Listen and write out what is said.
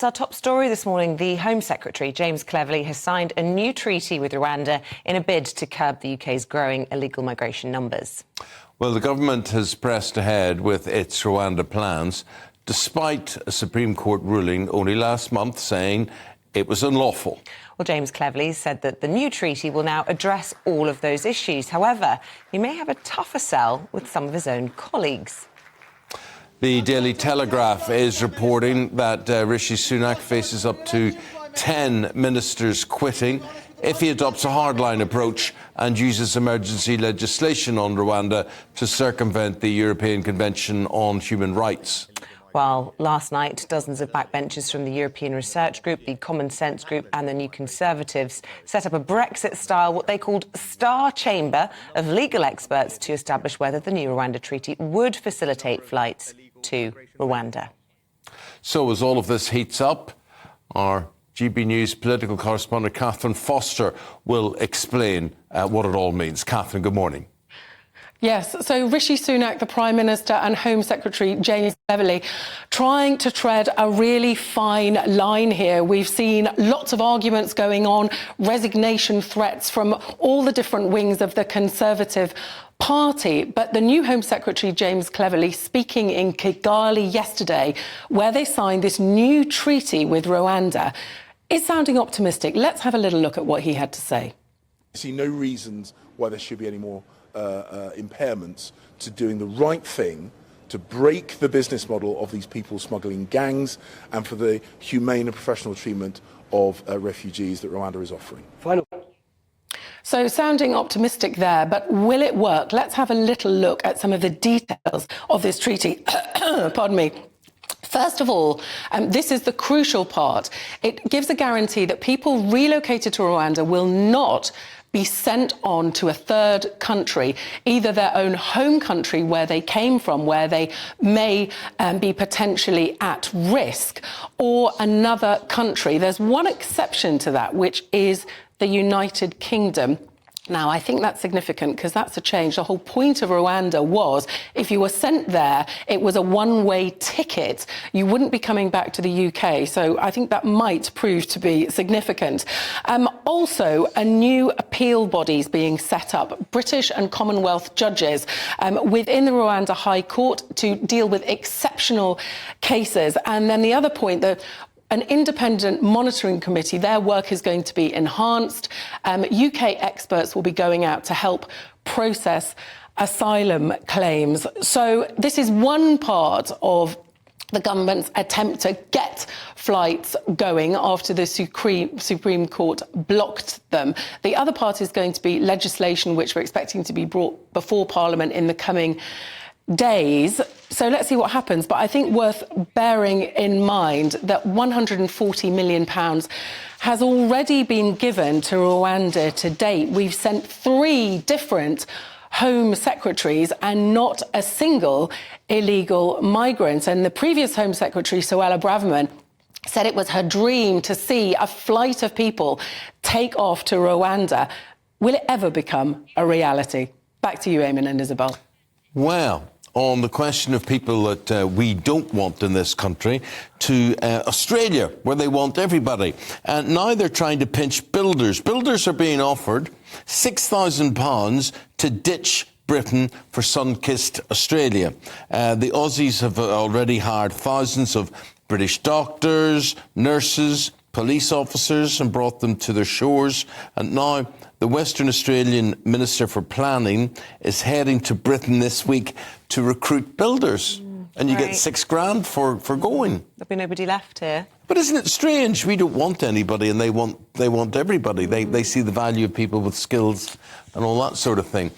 Our top story this morning, the Home Secretary, James Cleverly, has signed a new treaty with Rwanda in a bid to curb the UK's growing illegal migration numbers. Well, the government has pressed ahead with its Rwanda plans, despite a Supreme Court ruling only last month saying it was unlawful. Well, James Cleverly said that the new treaty will now address all of those issues. However, he may have a tougher sell with some of his own colleagues. The Daily Telegraph is reporting that Rishi Sunak faces up to 10 ministers quitting if he adopts a hardline approach and uses emergency legislation on Rwanda to circumvent the European Convention on Human Rights. While last night, dozens of backbenchers from the European Research Group, the Common Sense Group and the New Conservatives set up a Brexit-style, what they called star chamber of legal experts to establish whether the new Rwanda Treaty would facilitate flights to Rwanda. So as all of this heats up, our GBNews political correspondent Katherine Forster will explain what it all means. Katherine, good morning. Yes, so Rishi Sunak, the Prime Minister, and Home Secretary James Cleverly trying to tread a really fine line here. We've seen lots of arguments going on, resignation threats from all the different wings of the Conservative Party. But the new Home Secretary, James Cleverly, speaking in Kigali yesterday, where they signed this new treaty with Rwanda, is sounding optimistic. Let's have a little look at what he had to say. I see no reasons why there should be any more impairments to doing the right thing to break the business model of these people smuggling gangs and for the humane and professional treatment of refugees that Rwanda is offering. So sounding optimistic there, but will it work? Let's have a little look at some of the details of this treaty. Pardon me. First of all, this is the crucial part. It gives a guarantee that people relocated to Rwanda will not be sent on to a third country, either their own home country where they came from, where they may be potentially at risk, or another country. There's one exception to that, which is the United Kingdom. Now, I think that's significant because that's a change. The whole point of Rwanda was if you were sent there, it was a one-way ticket. You wouldn't be coming back to the UK. So I think that might prove to be significant. Also, a new appeal body is being set up, British and Commonwealth judges within the Rwanda High Court to deal with exceptional cases. And then the other point, an independent monitoring committee, their work is going to be enhanced. UK experts will be going out to help process asylum claims. So this is one part of the government's attempt to get flights going after the Supreme Court blocked them. The other part is going to be legislation which we're expecting to be brought before Parliament in the coming days. So let's see what happens. But I think worth bearing in mind that £140 million has already been given to Rwanda to date. We've sent 3 different Home Secretaries and not a single illegal migrant. And the previous Home Secretary, Suella Braverman, said it was her dream to see a flight of people take off to Rwanda. Will it ever become a reality? Back to you, Eamon and Isabel. Well, on the question of people that we don't want in this country, to Australia, where they want everybody. And now they're trying to pinch builders. Builders are being offered £6,000 to ditch Britain for sun-kissed Australia. The Aussies have already hired thousands of British doctors, nurses, police officers and brought them to their shores. And now the Western Australian Minister for Planning is heading to Britain this week to recruit builders. And you get £6,000 for going. There'll be nobody left here. But isn't it strange? We don't want anybody and they want everybody. They see the value of people with skills and all that sort of thing.